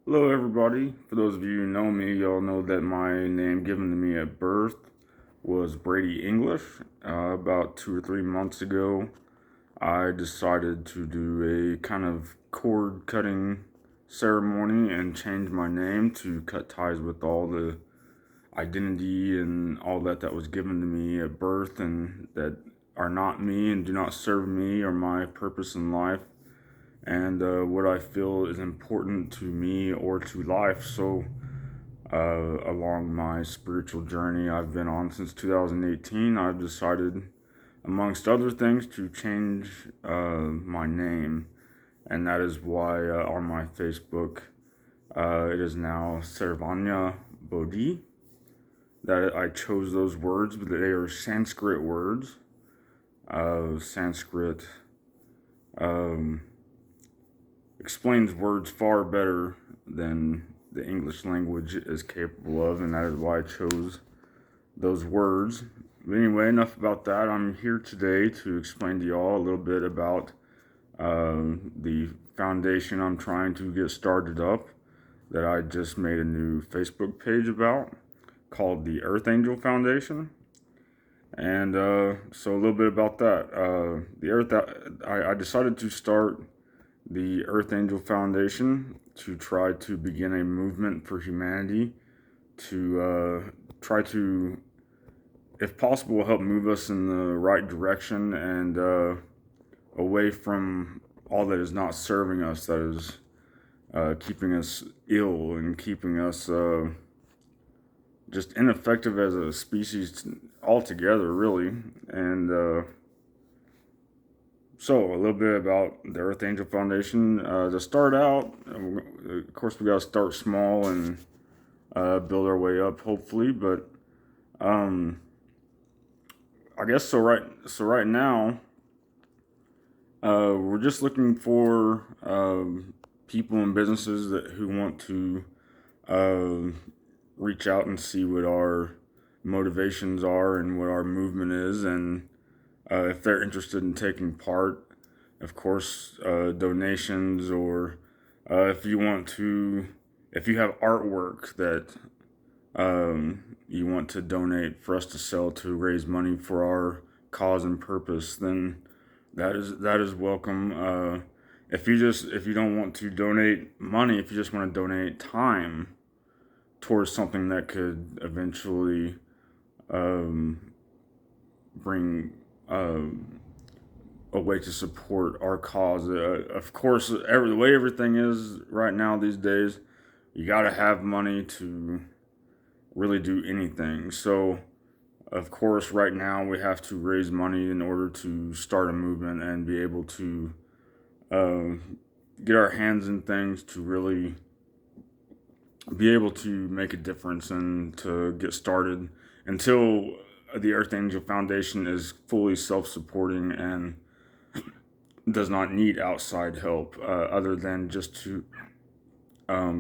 Hello, everybody. For those of you who know me, y'all know that my name given to me at birth was Brady English. About 2 or 3 months ago, I decided to do a kind of cord cutting ceremony and change my name to cut ties with all the identity and all that was given to me at birth and that are not me and do not serve me or my purpose in life and what I feel is important to me or to life. So, along my spiritual journey I've been on since 2018, I've decided, amongst other things, to change my name, and that is why on my Facebook it is now Servanya Bodhi. That I chose those words, but they are Sanskrit words. Sanskrit um, explains words far better than the English language is capable of, and that is why I chose those words. But anyway, enough about that. I'm here today to explain to y'all a little bit about the foundation I'm trying to get started up that I just made a new Facebook page about called the Earth Angel Foundation. And so a little bit about that. I decided to start the Earth Angel Foundation to try to begin a movement for humanity to try to, if possible, help move us in the right direction and away from all that is not serving us, that is keeping us ill and keeping us just ineffective as a species altogether, really. And so, a little bit about the Earth Angel Foundation. To start out, of course, we got to start small and build our way up, hopefully. But um, I guess so. Right now, we're just looking for people and businesses who want to uh, reach out and see what our motivations are and what our movement is, and if they're interested in taking part. Of course, donations, or if you want to, if you have artwork that you want to donate for us to sell to raise money for our cause and purpose, then that is welcome. If you don't want to donate money, if you just want to donate time towards something that could eventually um, bring a way to support our cause. Of course, the way everything is right now these days, you got to have money to really do anything. So, of course, right now we have to raise money in order to start a movement and be able to uh, get our hands in things to really be able to make a difference and to get started until the Earth Angel Foundation is fully self supporting and does not need outside help other than just to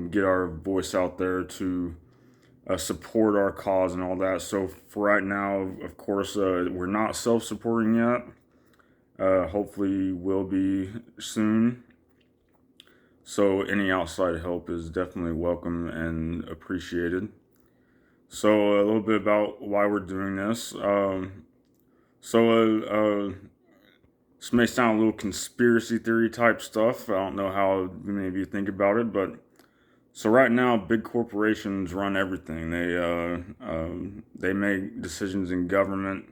get our voice out there to support our cause and all that. So for right now, of course, we're not self-supporting yet. Hopefully, will be soon. So any outside help is definitely welcome and appreciated. So a little bit about why we're doing this. So this may sound a little conspiracy theory type stuff. I don't know how many of you think about it, but so right now, big corporations run everything. They make decisions in government.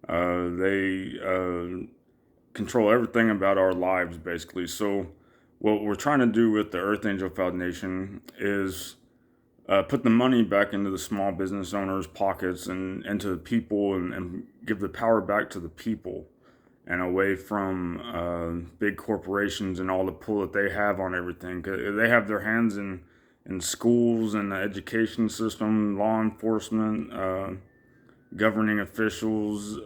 They control everything about our lives, basically. So what we're trying to do with the Earth Angel Foundation is put the money back into the small business owners' pockets and into the people, and give the power back to the people and away from big corporations and all the pull that they have on everything. 'Cause they have their hands in schools and the education system, law enforcement, governing officials,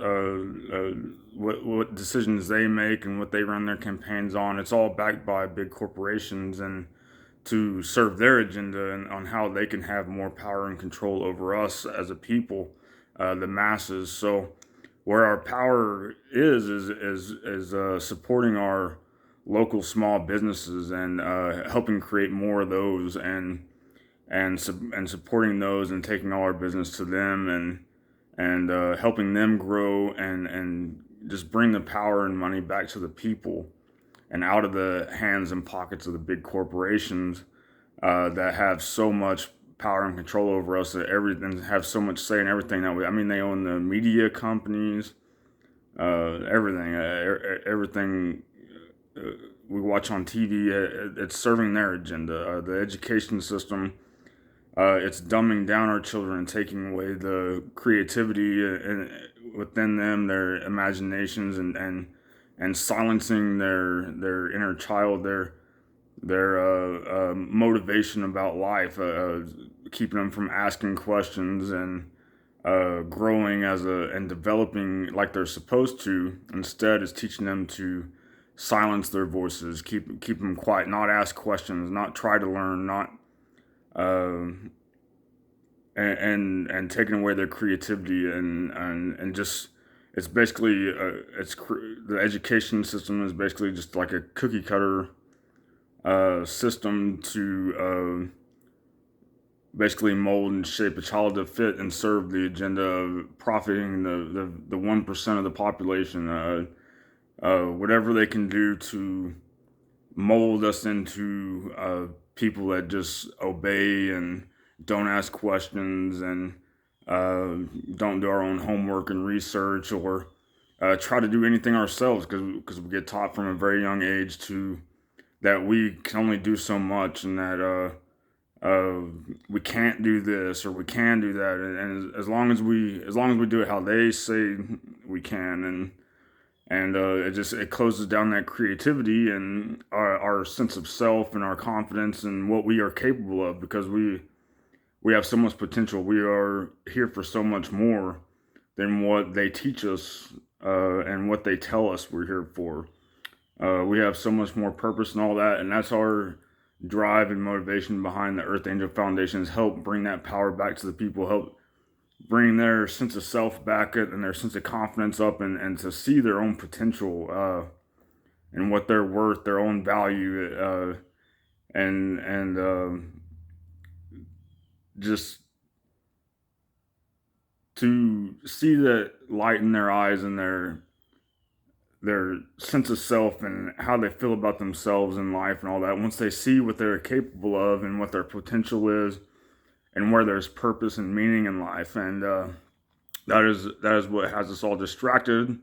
what decisions they make and what they run their campaigns on. It's all backed by big corporations and to serve their agenda and on how they can have more power and control over us as a people, the masses. So where our power is supporting our local small businesses and helping create more of those and supporting those and taking all our business to them and helping them grow and just bring the power and money back to the people and out of the hands and pockets of the big corporations that have so much power and control over us that everything have so much say in everything that we. I mean, they own the media companies, everything we watch on TV. It's serving their agenda. The education system. It's dumbing down our children and taking away the creativity within them, their imaginations, and silencing their inner child, their motivation about life, keeping them from asking questions and growing and developing like they're supposed to. Instead, is teaching them to silence their voices, keep them quiet, not ask questions, not try to learn, not uh, and taking away their creativity and just it's basically the education system is basically just like a cookie cutter system to basically mold and shape a child to fit and serve the agenda of profiting the 1% of the population. Whatever they can do to mold us into people that just obey and don't ask questions and don't do our own homework and research or try to do anything ourselves because we get taught from a very young age to that we can only do so much and that we can't do this or we can do that and as long as we do it how they say we can and it closes down that creativity and our sense of self and our confidence and what we are capable of because we have so much potential. We are here for so much more than what they teach us and what they tell us we're here for. We have so much more purpose and all that, and that's our drive and motivation behind the Earth Angel Foundation is help bring that power back to the people, help bring their sense of self back and their sense of confidence up and to see their own potential and what they're worth, their own value, and just to see that light in their eyes and their sense of self and how they feel about themselves in life and all that. Once they see what they're capable of and what their potential is, and where there's purpose and meaning in life, and that is what has us all distracted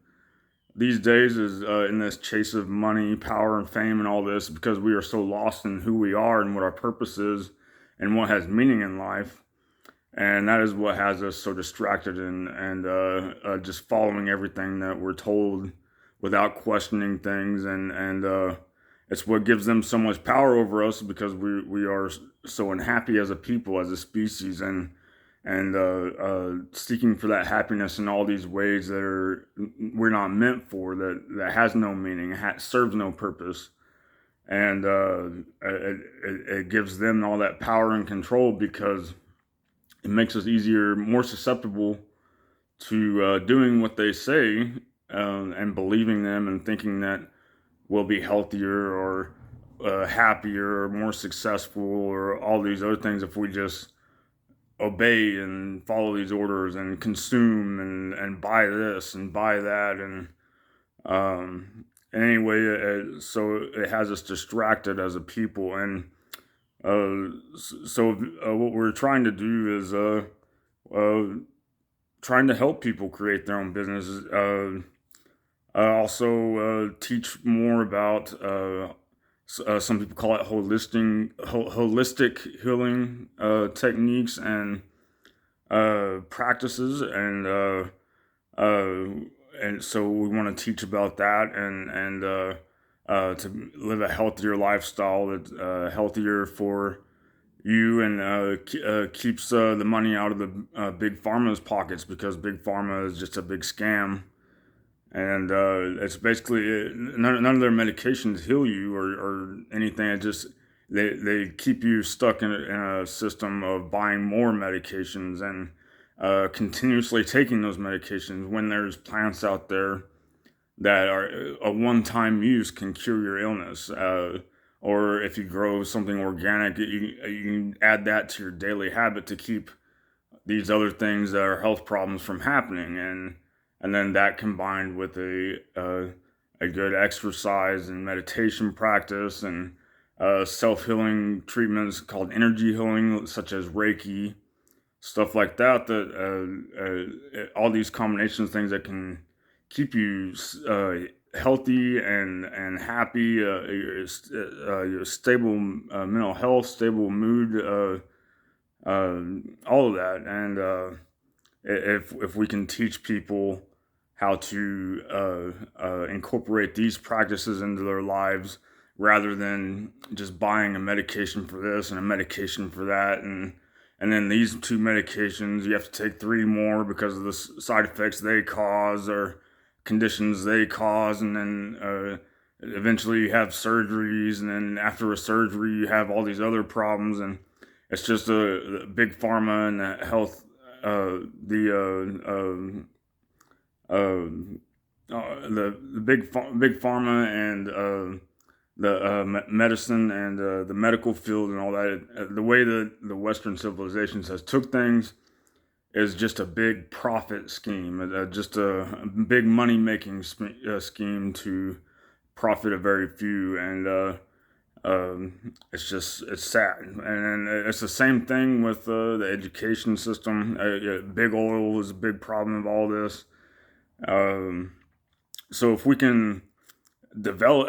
these days. Is in this chase of money, power, and fame, and all this because we are so lost in who we are and what our purpose is and what has meaning in life. And that is what has us so distracted and just following everything that we're told without questioning things. And it's what gives them so much power over us because we are so unhappy as a people, as a species, and seeking for that happiness in all these ways that we're not meant for, that has no meaning, serves no purpose. And it gives them all that power and control because it makes us easier, more susceptible to doing what they say and believing them and thinking that we'll be healthier or happier or more successful or all these other things if we just obey and follow these orders and consume and buy this and buy that and anyway, so it has us distracted as a people and what we're trying to do is trying to help people create their own businesses. Also teach more about some people call it holistic healing techniques and practices, and so we want to teach about that and to live a healthier lifestyle that's healthier for you and keeps the money out of the big pharma's pockets because big pharma is just a big scam. And it's basically none of their medications heal you or anything. It just they keep you stuck in a system of buying more medications and continuously taking those medications when there's plants out there that are a one-time use can cure your illness. Or if you grow something organic, you can add that to your daily habit to keep these other things that are health problems from happening, and then that combined with a good exercise and meditation practice and self-healing treatments called energy healing, such as Reiki, stuff like that. All these combinations, things that can keep you healthy and happy, your stable mental health, stable mood, all of that. And if we can teach people how to incorporate these practices into their lives rather than just buying a medication for this and a medication for that, and then these two medications you have to take three more because of the side effects they cause or conditions they cause, and then eventually you have surgeries, and then after a surgery you have all these other problems, and it's just a big pharma and health, the big pharma and the medicine and the medical field and all that. The way that the Western civilizations has took things is just a big profit scheme, just a big money making scheme to profit a very few, and it's sad, and it's the same thing with the education system. Big oil is a big problem of all this. So if we can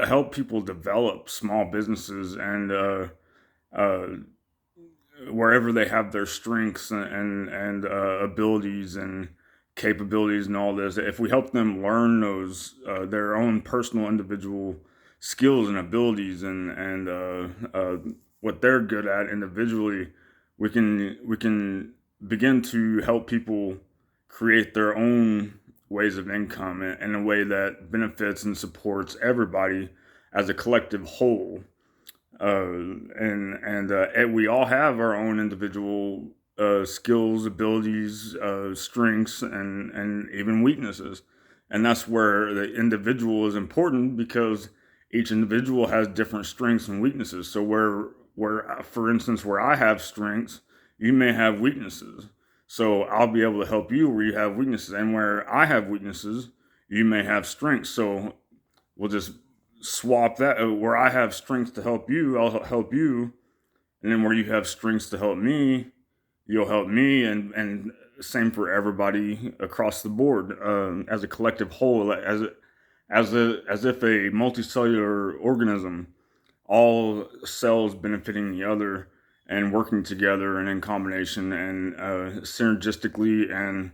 help people develop small businesses and uh, wherever they have their strengths and abilities and capabilities and all this, if we help them learn those their own personal individual skills and abilities and what they're good at individually, we can begin to help people create their own ways of income in a way that benefits and supports everybody as a collective whole. And we all have our own individual skills, abilities, strengths, and even weaknesses. And that's where the individual is important, because each individual has different strengths and weaknesses. So for instance, where I have strengths, you may have weaknesses. So I'll be able to help you where you have weaknesses, and where I have weaknesses, you may have strengths. So we'll just swap that. Where I have strengths to help you, I'll help you, and then where you have strengths to help me, you'll help me, and same for everybody across the board, as a collective whole, as if a multicellular organism, all cells benefiting the other and working together and in combination and synergistically and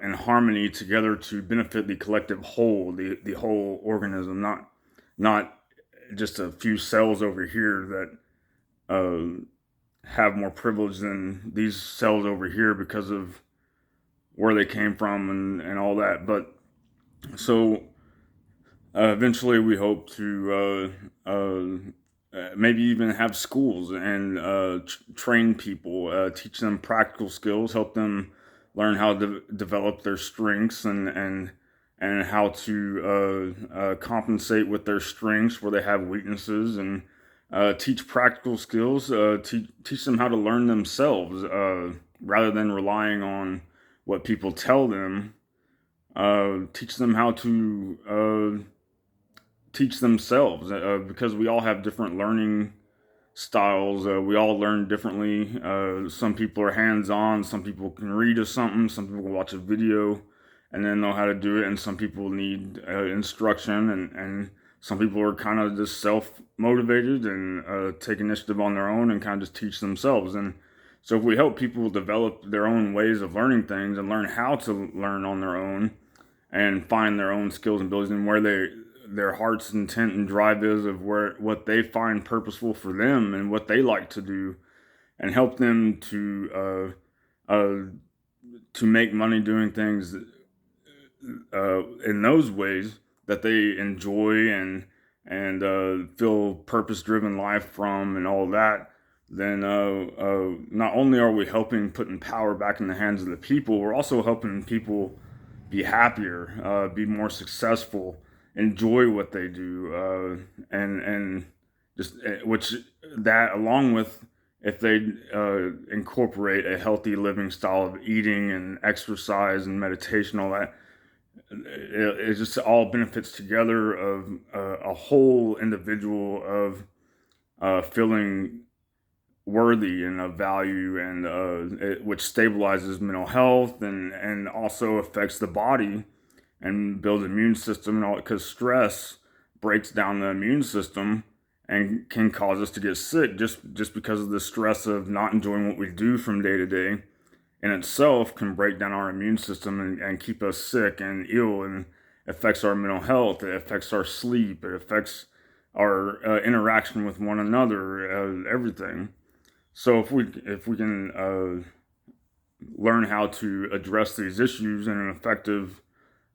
in harmony together to benefit the collective whole, the whole organism, not just a few cells over here that have more privilege than these cells over here because of where they came from and all that. But so eventually we hope to maybe even have schools and train people, teach them practical skills, help them learn how to develop their strengths and how to compensate with their strengths where they have weaknesses, and teach practical skills, teach them how to learn themselves rather than relying on what people tell them. Teach them how to teach themselves, because we all have different learning styles. We all learn differently. Some people are hands-on. Some people can read or something. Some people watch a video and then know how to do it. And some people need instruction. And some people are kind of just self-motivated and take initiative on their own and kind of just teach themselves. And so if we help people develop their own ways of learning things and learn how to learn on their own and find their own skills and abilities and where their heart's intent and drive is, of what they find purposeful for them and what they like to do, and help them to make money doing things in those ways that they enjoy and feel purpose driven life from and all that, then not only are we helping putting power back in the hands of the people, we're also helping people be happier, be more successful, enjoy what they do, and just which that along with if they incorporate a healthy living style of eating and exercise and meditation, all that, it just all benefits together of a whole individual of feeling worthy and of value, and which stabilizes mental health and also affects the body and builds immune system and all, because stress breaks down the immune system and can cause us to get sick just because of the stress of not enjoying what we do from day to day in itself can break down our immune system and keep us sick and ill, and affects our mental health. It affects our sleep. It affects our interaction with one another, everything. So if we can learn how to address these issues in an effective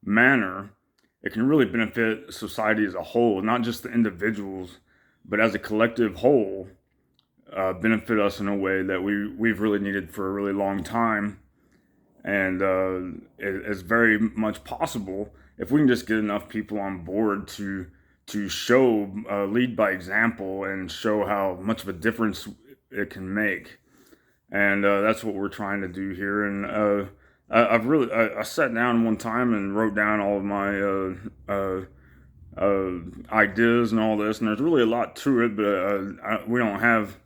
manner, it can really benefit society as a whole, not just the individuals, but as a collective whole, benefit us in a way that we've really needed for a really long time. And it's very much possible if we can just get enough people on board to show, lead by example, and show how much of a difference it can make. And that's what we're trying to do here. And I sat down one time and wrote down all of my ideas and all this, and there's really a lot to it, but we don't have,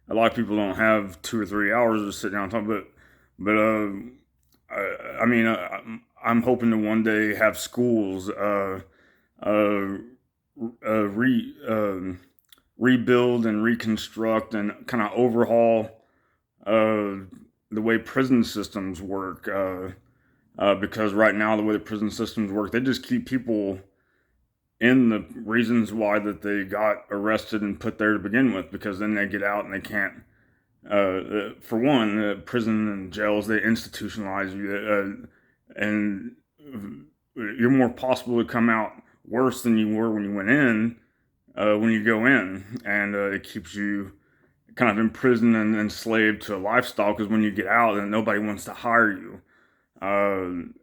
a lot of people don't have 2 or 3 hours to sit down and talk. I mean, I'm hoping to one day have schools uh, rebuild and reconstruct and kind of overhaul the way prison systems work. Because right now, the way the prison systems work, they just keep people in the reasons why that they got arrested and put there to begin with, because then they get out and they can't. For one, prison and jails, they institutionalize you, and you're more possible to come out worse than you were when you went in. When you go in, and it keeps you kind of imprisoned and enslaved to a lifestyle. Because when you get out, then nobody wants to hire you,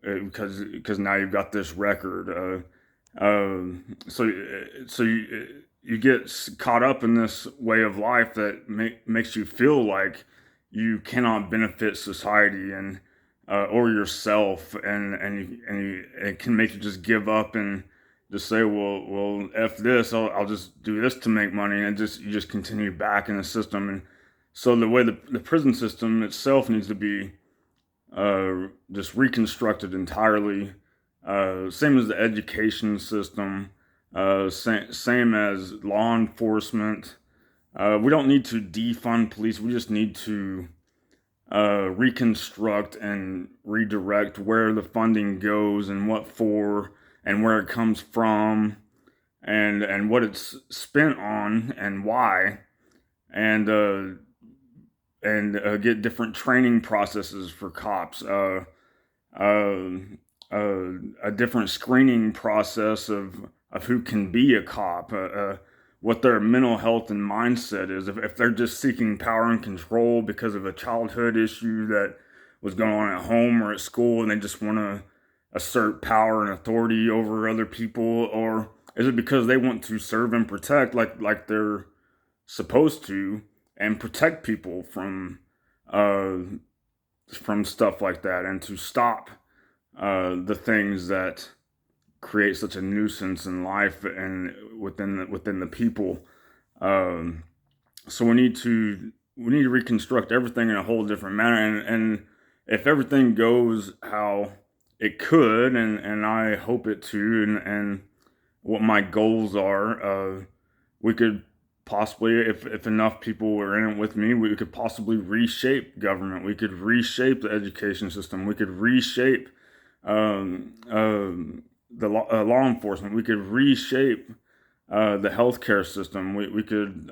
because now you've got this record. So you get caught up in this way of life that makes you feel like you cannot benefit society and or yourself, and it can make you just give up and just say, well, f this. I'll just do this to make money, and you just continue back in the system. And so the way the prison system itself needs to be just reconstructed entirely. Same as the education system, same as law enforcement. We don't need to defund police. We just need to reconstruct and redirect where the funding goes and what for and where it comes from, and what it's spent on and why, and get different training processes for cops. Uh, a different screening process of who can be a cop, what their mental health and mindset is. If they're just seeking power and control because of a childhood issue that was going on at home or at school, and they just want to assert power and authority over other people, or is it because they want to serve and protect like they're supposed to, and protect people uh, from stuff like that, and to stop the things that create such a nuisance in life and within the people. Um, so we need to reconstruct everything in a whole different manner, and if everything goes how it could, and I hope it to, and what my goals are, we could possibly, if enough people were in it with me, we could possibly reshape government. We could reshape the education system. We could reshape the law enforcement. We could reshape the healthcare system. We could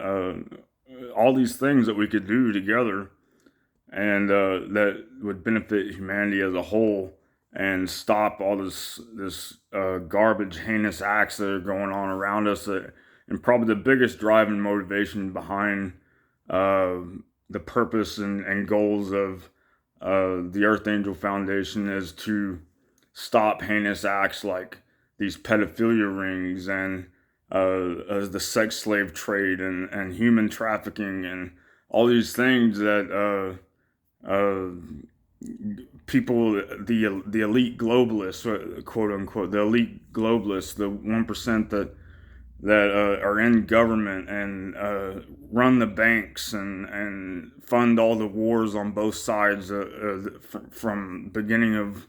all these things that we could do together, and that would benefit humanity as a whole, and stop all this garbage, heinous acts that are going on around us. And probably the biggest driving motivation behind uh, the purpose and goals of the Earth Angel Foundation is to stop heinous acts like these pedophilia rings and the sex slave trade and human trafficking and all these things that uh, people, the elite globalists, quote unquote, the elite globalists, the 1% that are in government and run the banks and fund all the wars on both sides from beginning of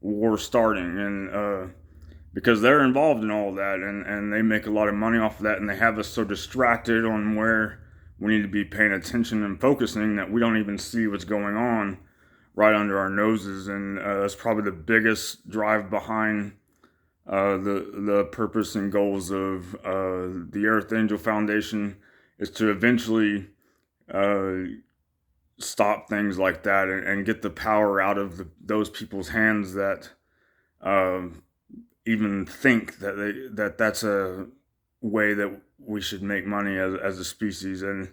war starting and because they're involved in all that and they make a lot of money off of that and they have us so distracted on where we need to be paying attention and focusing that we don't even see what's going on right under our noses, and that's probably the biggest drive behind the purpose and goals of the Earth Angel Foundation is to eventually uh, stop things like that and get the power out of those people's hands that uh, even think that's a way that we should make money as a species and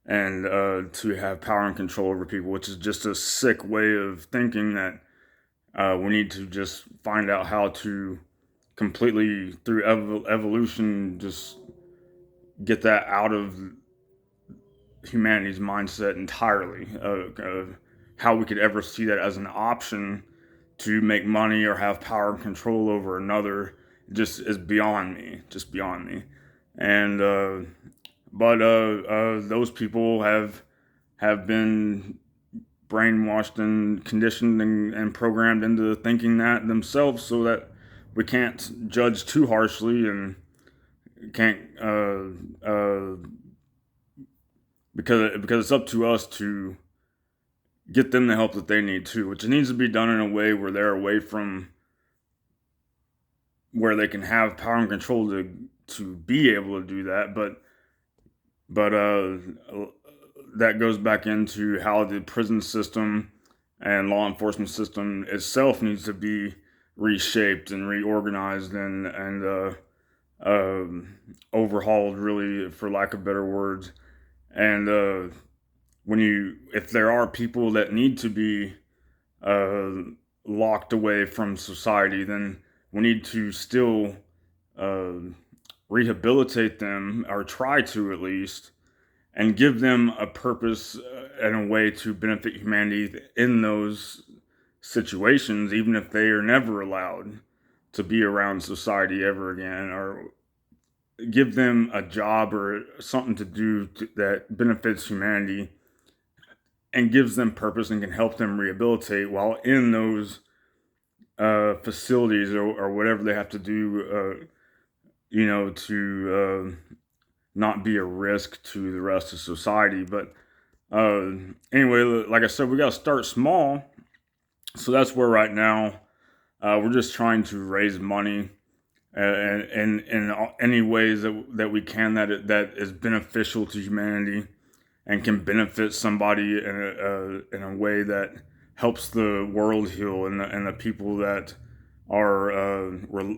to have power and control over people, which is just a sick way of thinking that we need to just find out how to completely through evolution just get that out of humanity's mindset entirely. How we could ever see that as an option to make money or have power and control over another just is beyond me, just beyond me. And those people have been brainwashed and conditioned and programmed into thinking that themselves, so that we can't judge too harshly and can't because it's up to us to get them the help that they need too, which needs to be done in a way where they're away from where they can have power and control to be able to do that. But that goes back into how the prison system and law enforcement system itself needs to be reshaped and reorganized and overhauled, really, for lack of better words. And if there are people that need to be uh, locked away from society, then we need to still uh, rehabilitate them, or try to at least, and give them a purpose and a way to benefit humanity in those situations, even if they are never allowed to be around society ever again, or give them a job or something to do that benefits humanity and gives them purpose and can help them rehabilitate while in those facilities or whatever they have to do, to not be a risk to the rest of society. But anyway, like I said, we got to start small. So that's where right now we're just trying to raise money and in any ways that we can that is beneficial to humanity and can benefit somebody in a way that helps the world heal and the people that are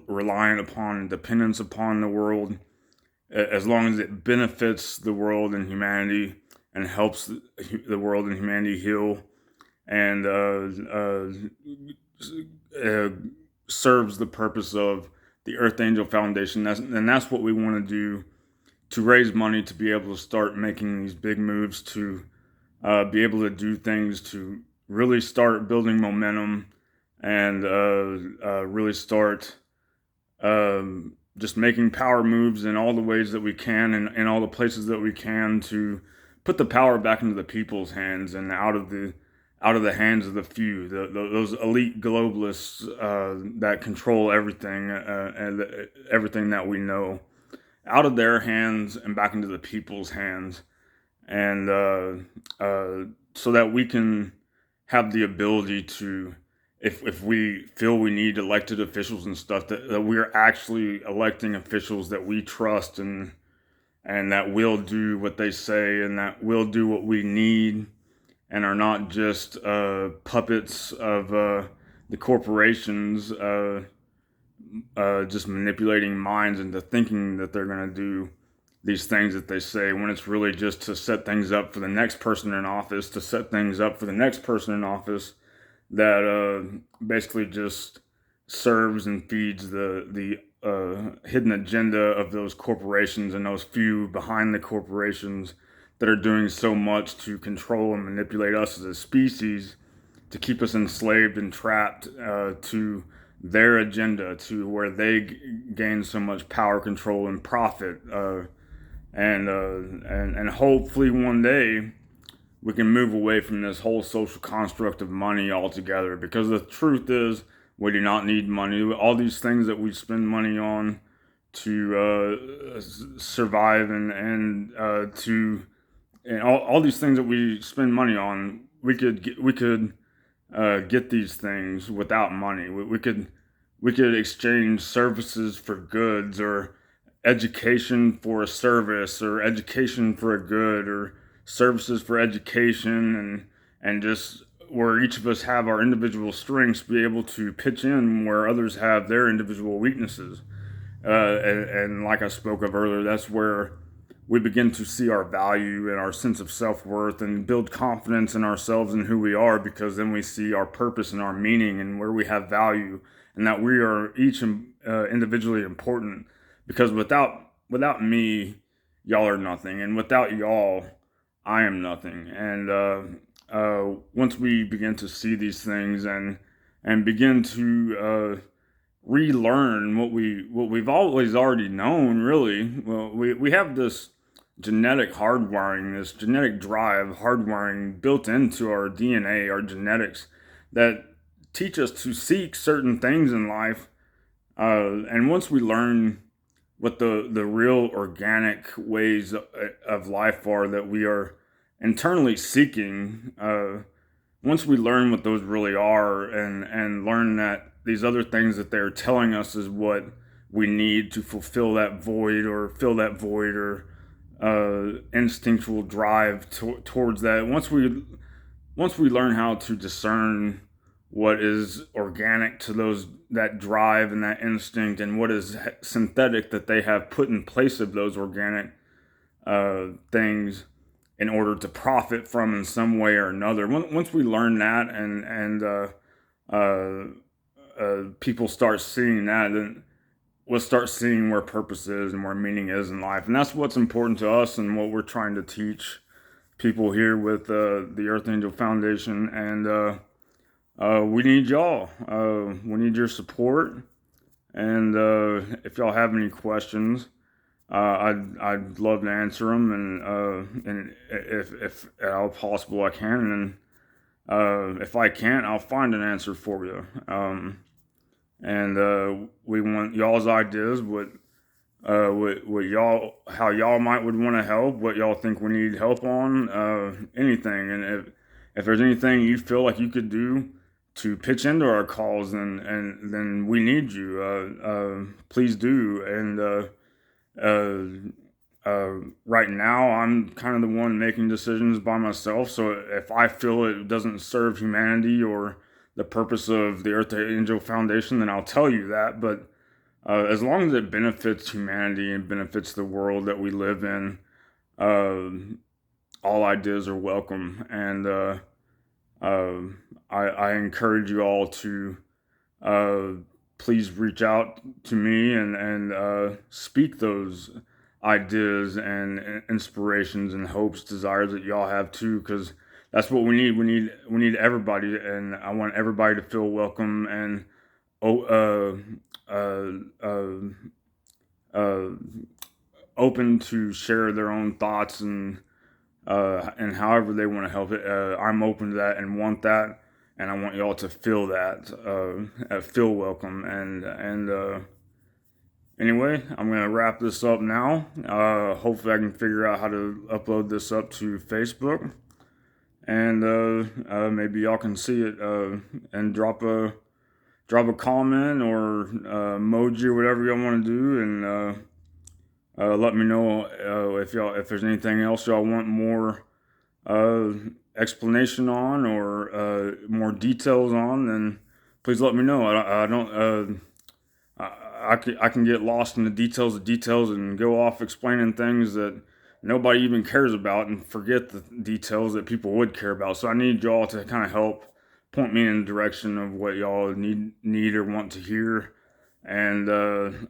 reliant upon and dependence upon the world, as long as it benefits the world and humanity and helps the world and humanity heal and serves the purpose of the Earth Angel Foundation. That's what we want to do, to raise money to be able to start making these big moves, to be able to do things to really start building momentum and really start just making power moves in all the ways that we can and in all the places that we can, to put the power back into the people's hands and out of the hands of the few, those elite globalists that control everything and everything that we know, out of their hands and back into the people's hands, and so that we can have the ability to, if we feel we need elected officials and stuff, that we're actually electing officials that we trust and that will do what they say and that will do what we need, and are not just puppets of the corporations, just manipulating minds into thinking that they're going to do these things that they say, when it's really just to set things up for the next person in office, to set things up for the next person in office that basically just serves and feeds the hidden agenda of those corporations and those few behind the corporations that are doing so much to control and manipulate us as a species, to keep us enslaved and trapped to their agenda, to where they gain so much power, control, and profit. And hopefully one day we can move away from this whole social construct of money altogether. Because the truth is, we do not need money. All these things that we spend money on to survive and all these things that we spend money on, we could get these things without money. We could exchange services for goods, or education for a service, or education for a good, or services for education, and just where each of us have our individual strengths, be able to pitch in where others have their individual weaknesses. And like I spoke of earlier, that's where we begin to see our value and our sense of self-worth and build confidence in ourselves and who we are, because then we see our purpose and our meaning and where we have value, and that we are each individually important. Because without me, y'all are nothing, and without y'all, I am nothing. And once we begin to see these things and begin to relearn what we've always already known, really, well, we have this genetic hardwiring, this genetic drive hardwiring built into our DNA, our genetics, that teach us to seek certain things in life. And once we learn what the real organic ways of life are that we are internally seeking, once we learn what those really are, and learn that these other things that they're telling us is what we need to fulfill that void, or fill that void, or instinctual drive towards that. Once we learn how to discern what is organic to that drive and that instinct, and what is synthetic that they have put in place of those organic things in order to profit from in some way or another. Once we learn that, and people start seeing that, then we'll start seeing where purpose is and where meaning is in life. And that's what's important to us, and what we're trying to teach people here with the Earth Angel Foundation. And we need y'all. We need your support. And if y'all have any questions, I'd love to answer them. And if at all possible, I can. And if I can't, I'll find an answer for you. And we want y'all's ideas, what y'all, how y'all would want to help, what y'all think we need help on, anything. And if there's anything you feel like you could do to pitch into our calls, then we need you. Please do. And right now, I'm kind of the one making decisions by myself. So if I feel it doesn't serve humanity or the purpose of the Earth Angel Foundation, then I'll tell you that. But as long as it benefits humanity and benefits the world that we live in, all ideas are welcome. And I encourage you all to please reach out to me and speak those ideas and inspirations and hopes, desires that y'all have too, because that's what we need. We need everybody, and I want everybody to feel welcome and open to share their own thoughts and however they want to help it. I'm open to that and want that, and I want y'all to feel that, feel welcome. And anyway, I'm gonna wrap this up now. Hopefully, I can figure out how to upload this up to Facebook, and maybe y'all can see it and drop a comment or emoji or whatever y'all want to do, and let me know if there's anything else y'all want more explanation on, or more details on. Then please let me know. I don't. I can get lost in the details and go off explaining things that nobody even cares about, and forget the details that people would care about. So I need y'all to kind of help point me in the direction of what y'all need or want to hear, and I'll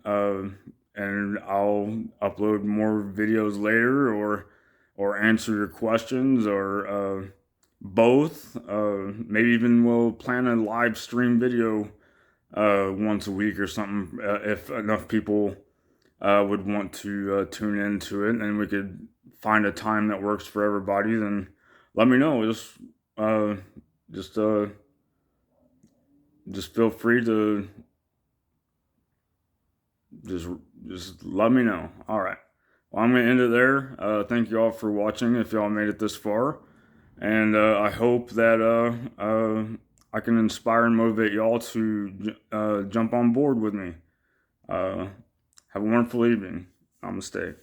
upload more videos later, or answer your questions, or both. Maybe even we'll plan a live stream video once a week or something, if enough people would want to tune into it, and we could find a time that works for everybody. Then let me know. Uh, just uh, just feel free to just just let me know. All right. Well, I'm gonna end it there. Thank you all for watching. If y'all made it this far, and I hope that I can inspire and motivate y'all to jump on board with me. Have a wonderful evening. Namaste.